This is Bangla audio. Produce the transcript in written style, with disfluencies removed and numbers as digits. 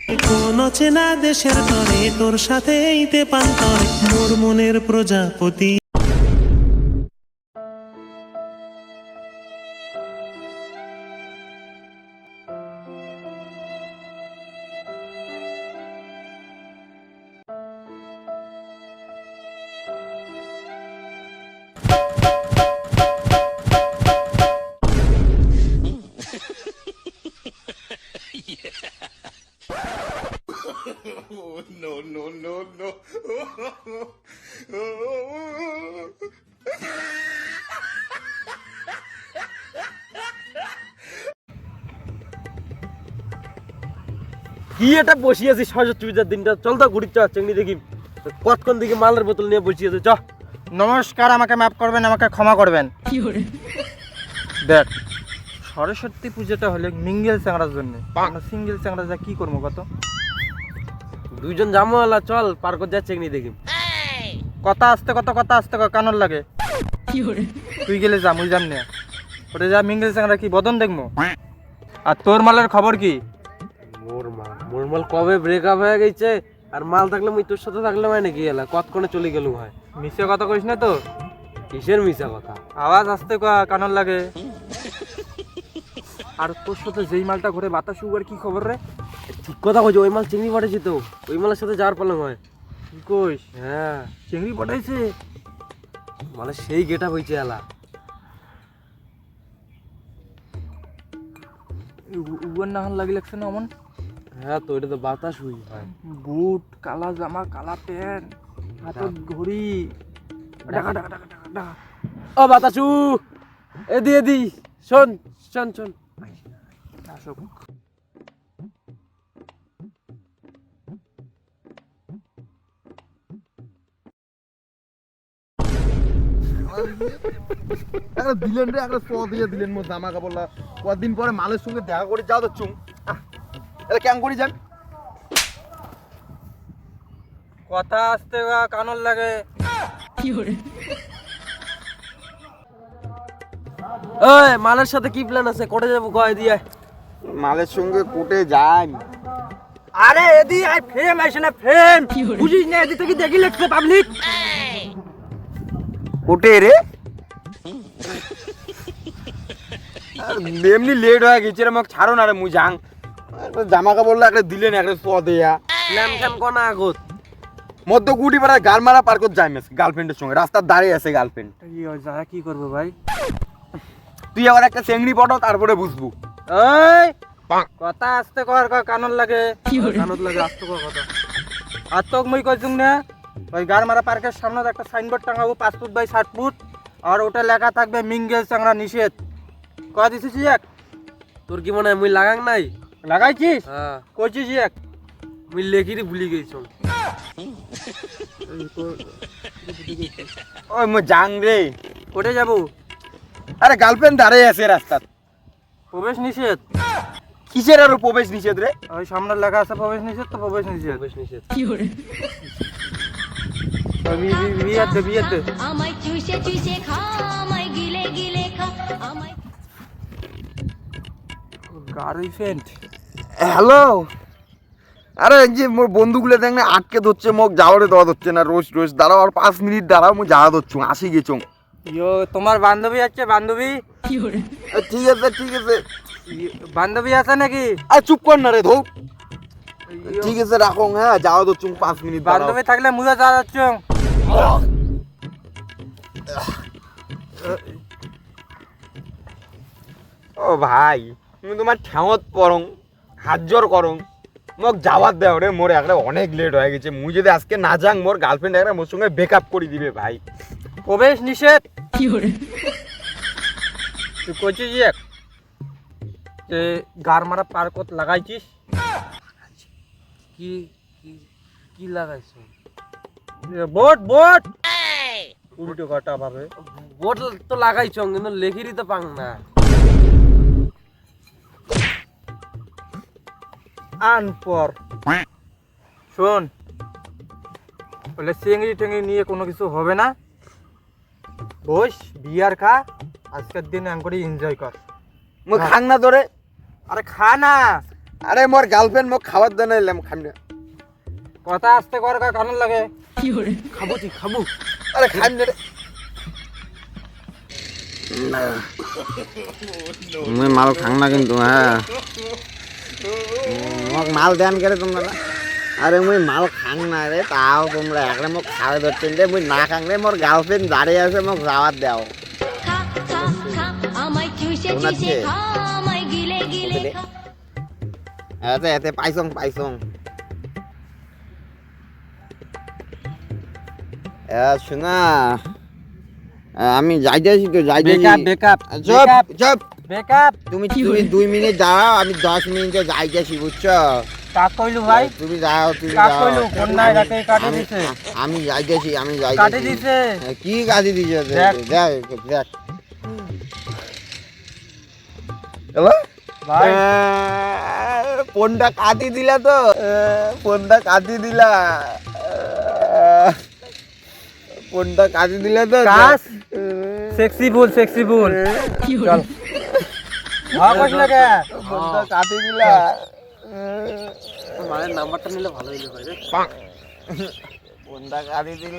কোন চেনা দেশের তরে তোর সাথে এইতে পান্তরে মোর মনের প্রজাপতি। কি এটা বসিয়ে আছি সরস্বতী পূজার দিনটা, চল তো ঘুরি, চ চেংড়ি দেখি কতক্ষণ দিকে মালের বোতল নিয়ে বসিয়ে আছে। চ। নমস্কার, আমাকে মাফ করবেন, আমাকে ক্ষমা করবেন। দেখ, সরস্বতী পুজোটা হলে মিঙ্গেল চ্যাংড়ার জন্য, আমরা সিঙ্গেল চ্যাংড়া যা কি করবো কত? দুইজন জামওয়ালা, চল পার করে যা চেংড়ি দেখি। কথা আসতে কানর লাগে। তুই গেলে যা, মুই যাম না। ওটা যা মিঙ্গেল চ্যাংড়া কি বদন দেখবো। আর তোর মালের খবর কি? মোর মাল কবে ব্রেকআপ হয়ে গেছে, আর মাল থাকলে মুই তোর সাথে থাকলে মানে কি এলা কতক্ষণে চলে গেল ভাই। মিশে কথা কইস না তো। কিসের মিশা কথা? আওয়াজ আসতে কানর লাগে। আর তোর সাথে যেই মালটা ঘুরে বাতাস উগার কি খবর রে? ঠিক কথা কইছো, ওই মাল চিংড়ি পাঠাইছি তো, ওই মালের সাথে যাওয়ার পালং হয়। কি কইস? হ্যাঁ, চিংড়ি পাঠাইছে? মানে সেই গেটা হইছে এলা। উগার না হান লাগি লাগছে না অমন? হ্যাঁ তো, এটা তো বাতাস হই হয়। বুট, কালা জামা, কালা প্যান্ট, হাতত ঘড়ি। ডাকা ডাকা ডাকা ডাকা ডাকা। ও বাতাসু, এদি শোন শোন শোন। আসো। দিলেন রে, একটা শ দিয়ে দিলেন মোর জামা কাপড়। কদিন পরে মালের সঙ্গে দেখা করে যাও তো চুম। এটা কেমন করি যান? কথা আসতে কানর লাগে। ওই মালের সাথে কি প্ল্যান আছে, কোটে যাবো কয় দিয়ে? মালের সঙ্গে কোটে যাই। আরে এদি আই ফ্রেম আইছে না, ফ্রেম বুঝিস না? এদি থেকে দেখি লাগছে পাবলিক। কোটে রে এমনি লেট হয়ে গেছে রে, মোক ছাড়ো না রে, মুই যাং। জামা কাপড় একটা দিলেন, একটা শ দেয়া প্ল্যান খান কোনা আগত মধ্য গুটি পাড়া গাল মারা পার করতে যাই মেস গার্লফ্রেন্ডের সঙ্গে, রাস্তার দাঁড়িয়ে আছে গার্লফ্রেন্ড। যা কি করবো ভাই? তুই আবার একটা চেংড়ি পটাও, তারপরে বুঝবো। এই কথা আসতে কর, কানর লাগে। কানর লাগে, আসতে কর কথা। আর তোক মুই কইছুম না, ওই গারমারা পার্কের সামনে একটা সাইনবোর্ড টাঙাবো 5 ফুট বাই 7 ফুট, আর ওটা লেখা থাকবে মিঙ্গেল চ্যাংড়া নিষেধ। কয়া দিছিস এক? তোর কি মনে হয় মুই লাগাং নাই? লাগাইছিস? হ্যাঁ, কইছিস এক? মুই লেখিরি ভুলি গেছ। ওই মুই যাং রে। কোটে যাবো? আরে গার্লফ্রেন্ড দাঁড়িয়ে আছে রাস্তার। প্রবেশ নিষেধ? কিসের আর প্রবেশ নিষেধ রে? ওই সামনে লেখা আছে প্রবেশ নিষেধ, তো প্রবেশ নিষেধ। বেশ নিষেধ। বিয়ে দে। আমায় চুষে চুষে খা, আমায় গিলে গিলে খা, আমায়। গার্লফ্রেন্ড? হ্যালো। আরে এই যে মোর বন্ধুগুলো দেখ না আটকে ধরছে, মোক যাওয়ারে দেওয়া ধরছে না। রোজ রোজ দাঁড়াও, আর 5 মিনিট দাঁড়াও, মুই যাওয়া ধরছু, আসি গেছুম। ইয়ো, তোমার বান্ধবী আছে? বান্ধবী? ঠিক আছে ঠিক আছে। বান্ধবী আছে নাকি? আর চুপ কর না রে ধৌ। ঠিক আছে রাখো, হ্যাঁ যাওয়া ধরছুম, 5 মিনিট দাঁড়াও। বান্ধবী থাকলে মুজা যা যাচ্ছ। ও ভাই, তুমি তোমার ঠেঙত পরং, হাত জোর করং, মোক যাওয়ার দেও রে। মোর একটা অনেক লেট হয়ে গেছে। মুই যদি আজকে না যাং, মোর গার্লফ্রেন্ড একটা মোর সঙ্গে ব্রেকআপ করে দিবে ভাই। প্রবেশ নিষেধ? তুই কইছিস এক যে গারমারা পার্কত লাগাইছিস? কি কি কি লাগাইছো? বোট বোট উল্টো কাটা ভাবে। বোট তো লাগাইছো, কিন্তু লেখিরি তো পাং না। আনপর শোন, বলে চিংড়ি টেঙ্গি নিয়ে কোনো কিছু হবে না। বস, বিয়ার খা, আজকের দিন করে এনজয় কর। মুই খাং না তোরে। আরে খা না, আরে মোর গার্লফ্রেন্ড মোক খাবার দেন এলাম খাম না। কথা আস্তে কর কানুন লাগে। খাবো তুই খাবো। আরে খাম না রে। মুই মাল খাং না কিন্তু হ্যাঁ মোক মাল দেন করে তোমরা। আরে মুই মাল খাং না রে, তাও তোমরা একরে মোক খাওয়া ধরছেন রে। মুই না খাং রে, মোর গার্লফ্রেন্ড দাঁড়িয়ে আছে, মোক যাওয়ার দাও। খা খা খা আমায় চুষে চুষে খা আমায় গিলে গিলে খা এতে এতে পাইছং পাইছং। শোনা আমি যাইতেছি তো যাইতেছি। বেকআপ চুপ চুপ। বেকআপ তুমি 2 মিনিট দাঁড়াও, আমি 10 মিনিটে যাইতেছি বুঝছো। কাক কইলু ভাই? তুমি যাও তুমি কাক যাও। কইলু কোন নাই রাতে কাটে দিছে? আমি যাইতেছি আমি কাটে যাইতেছি। দিছে। কি কাটি দিছে? দেখ। দেখ দেখ। হ্যালো ভাই ফোনটা কাটি দিলা তো, ফোনটা কাটি দিলা, ফোনটা কাটি দিলা তো। কাজ সেক্সি বল চল ভাবছ লাগে ফোনটা কাটি দিলা। মায়ের নাম্বারটা নিলে ভালো হইলো ভাই রে। ফোনটা কাটি দিল।